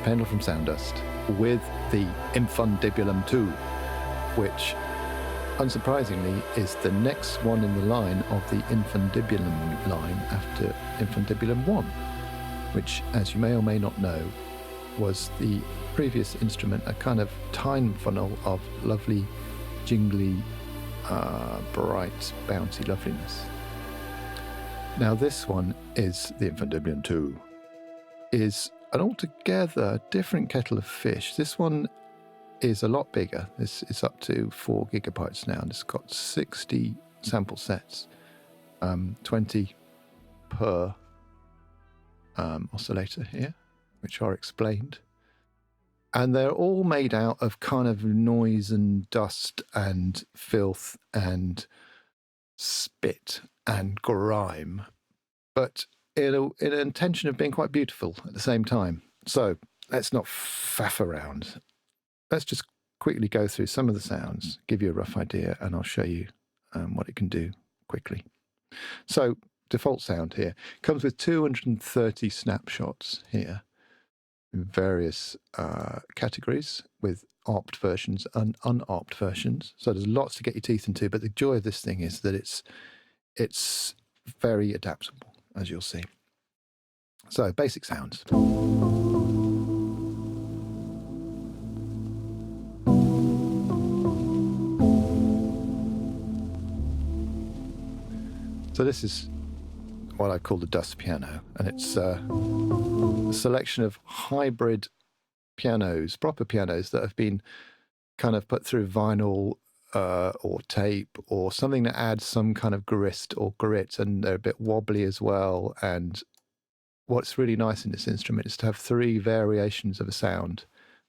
Pendle from SoundDust with the Infundibulum 2, which unsurprisingly is the next one in the line of the Infundibulum line after Infundibulum 1, which, as you may or may not know, was the previous instrument, a kind of time funnel of lovely, jingly, bright, bouncy loveliness. Now this one is the Infundibulum 2, is an altogether different kettle of fish. This one is a lot bigger. This is up to 4 gigabytes now, and it's got 60 sample sets, 20 per oscillator here, which are explained. And they're all made out of kind of noise and dust and filth and spit and grime, but in an intention of being quite beautiful at the same time. So let's not faff around. Let's just quickly go through some of the sounds, give you a rough idea, and I'll show you what it can do quickly. So default sound here comes with 230 snapshots here in various categories, with ARPed versions and unARPed versions. So there's lots to get your teeth into, but the joy of this thing is that it's very adaptable, as you'll see. So basic sounds. So this is what I call the dust piano, and it's a selection of hybrid pianos, proper pianos that have been kind of put through vinyl or tape or something that adds some kind of grist or grit, and they're a bit wobbly as well. And what's really nice in this instrument is to have 3 variations of a sound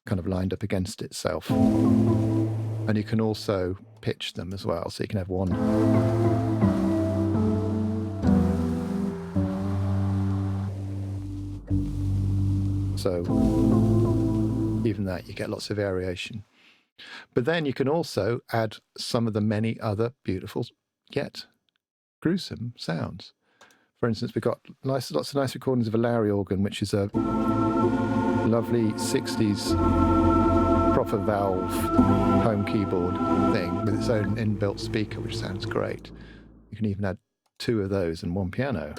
kind of lined up against itself. And you can also pitch them as well, so you can have one. So even that, you get lots of variation. But then you can also add some of the many other beautiful yet gruesome sounds. For instance, we've got lots of nice recordings of a Lowry organ, which is a lovely 60s proper valve home keyboard thing with its own inbuilt speaker, which sounds great. You can even add 2 of those and 1 piano.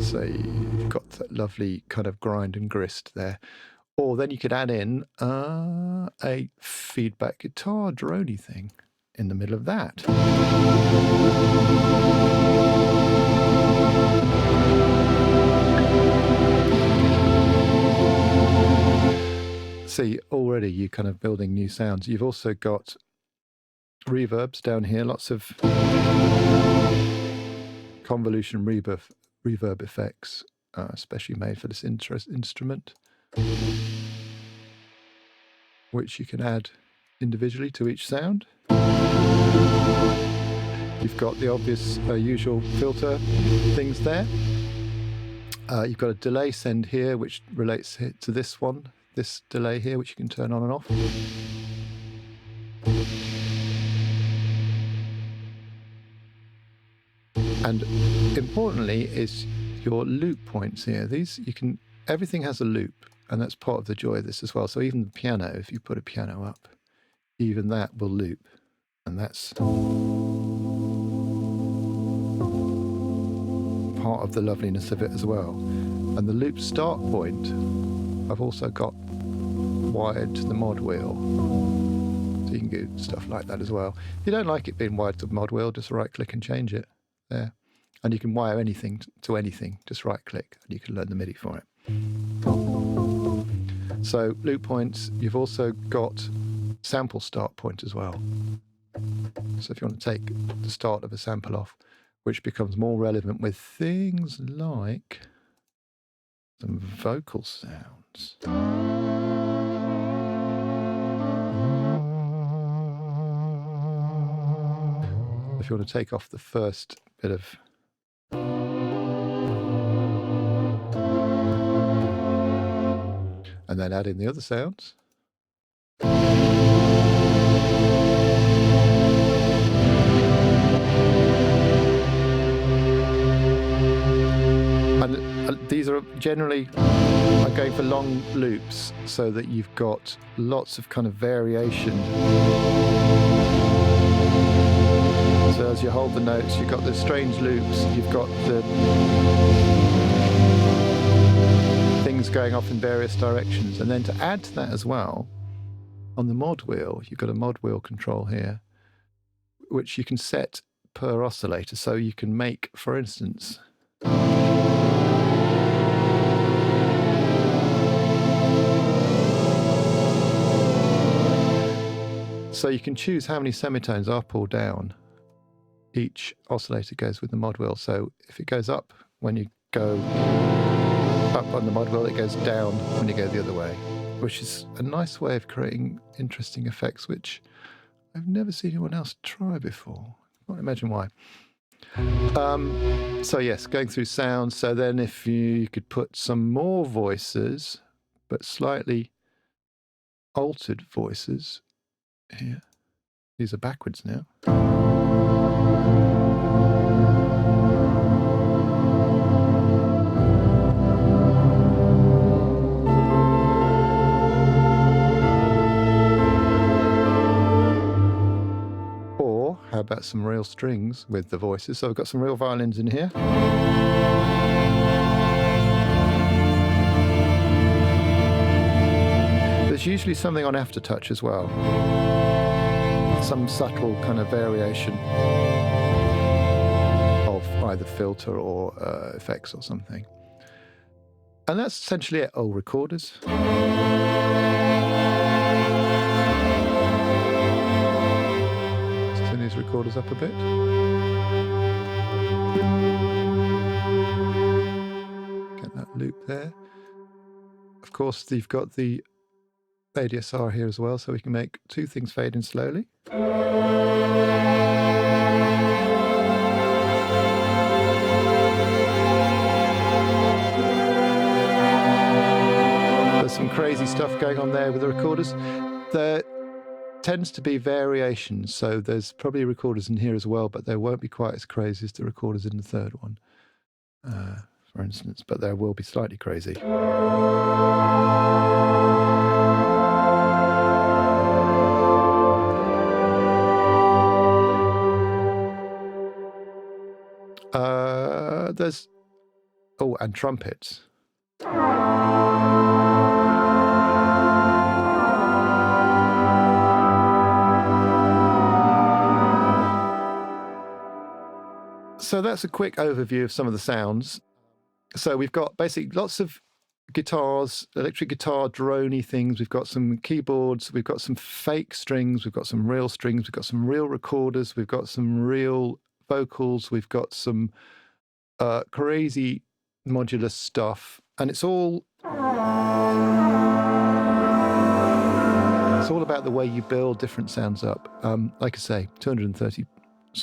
So you've got that lovely kind of grind and grist there. Or then you could add in a feedback guitar droney thing in the middle of that. See, already you're kind of building new sounds. You've also got reverbs down here, lots of convolution reverb effects, especially made for this instrument, which you can add individually to each sound. You've got the obvious usual filter things there. You've got a delay send here, which relates to this one, this delay here, which you can turn on and off. And importantly is your loop points here. These everything has a loop, and that's part of the joy of this as well. So even the piano, if you put a piano up, even that will loop, and that's part of the loveliness of it as well. And the loop start point, I've also got wired to the mod wheel, so you can do stuff like that as well. If you don't like it being wired to the mod wheel, just right click and change it there. And you can wire anything to anything, just right click, and you can learn the MIDI for it. So loop points, you've also got sample start point as well. So if you want to take the start of a sample off, which becomes more relevant with things like some vocal sounds. If you want to take off the first bit of and then add in the other sounds. these are generally going for long loops so that you've got lots of kind of variation. So as you hold the notes, you've got the strange loops, you've got the things going off in various directions. And then to add to that as well, on the mod wheel, you've got a mod wheel control here, which you can set per oscillator. So you can make, for instance, so you can choose how many semitones up or down each oscillator goes with the mod wheel. So if it goes up when you go up on the mod wheel, it goes down when you go the other way, which is a nice way of creating interesting effects, which I've never seen anyone else try before. I can't imagine why. So yes, going through sounds. So then if you could put some more voices, but slightly altered voices here. These are backwards now. Or how about some real strings with the voices? So I've got some real violins in here. There's usually something on aftertouch as well. Some subtle kind of variation of either filter or effects or something. And that's essentially it. Oh, recorders. Let's turn these recorders up a bit. Get that loop there. Of course, you've got the ADSR here as well, so we can make two things fade in slowly. There's some crazy stuff going on there with the recorders. There tends to be variations, so there's probably recorders in here as well, but they won't be quite as crazy as the recorders in the third one, for instance, but they will be slightly crazy. There's, oh, and trumpets. So that's a quick overview of some of the sounds. So we've got basically lots of guitars, electric guitar, droney things. We've got some keyboards. We've got some fake strings. We've got some real strings. We've got some real recorders. We've got some real vocals. We've got some crazy modular stuff, and it's all about the way you build different sounds up. Like I say, 230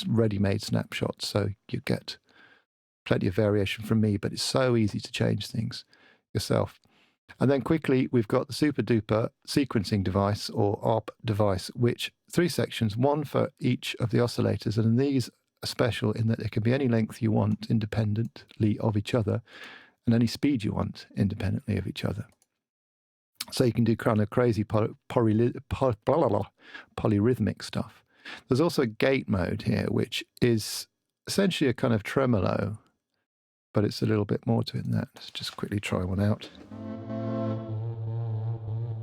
ready-made snapshots, so you get plenty of variation from me, but it's so easy to change things yourself. And then quickly, we've got the super duper sequencing device, or ARP device, which 3 sections, one for each of the oscillators, and these special in that there can be any length you want independently of each other and any speed you want independently of each other. So you can do kind of crazy polyrhythmic stuff. There's also a gate mode here, which is essentially a kind of tremolo, but it's a little bit more to it than that. Let's just quickly try one out.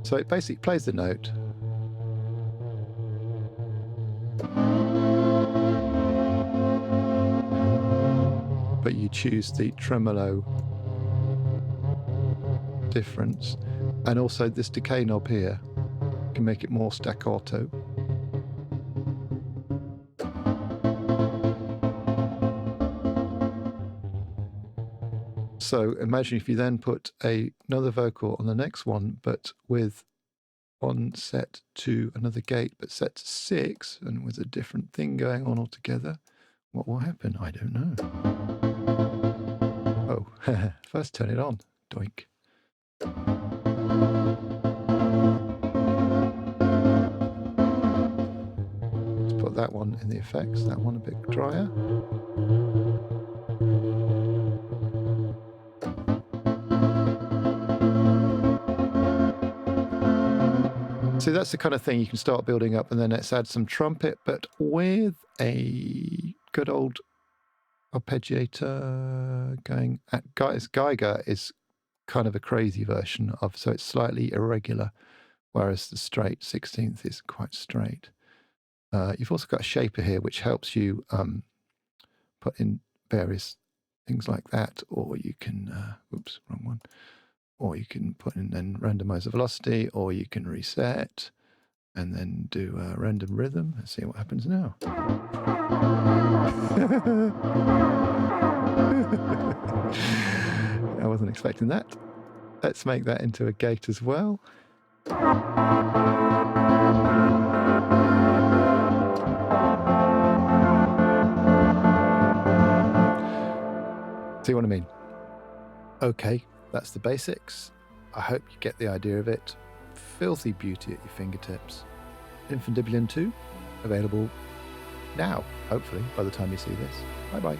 So it basically plays the note. But you choose the tremolo difference, and also this decay knob here can make it more staccato. So imagine if you then put another vocal on the next one, but with one set to another gate, but set to 6 and with a different thing going on altogether. What will happen? I don't know. Oh, first turn it on. Doink. Let's put that one in the effects, that one a bit drier. So that's the kind of thing you can start building up, and then let's add some trumpet, but with a good old arpeggiator going at Geiger is kind of a crazy version of, so it's slightly irregular, whereas the straight 16th is quite straight. You've also got a shaper here, which helps you put in various things like that, or you can, oops, wrong one. Or you can put in then randomize the velocity, or you can reset and then do a random rhythm. Let's see what happens now. I wasn't expecting that. Let's make that into a gate as well. See what I mean? Okay, that's the basics. I hope you get the idea of it. Filthy beauty at your fingertips. Infundibulum 2, available now, hopefully, by the time you see this. Bye-bye.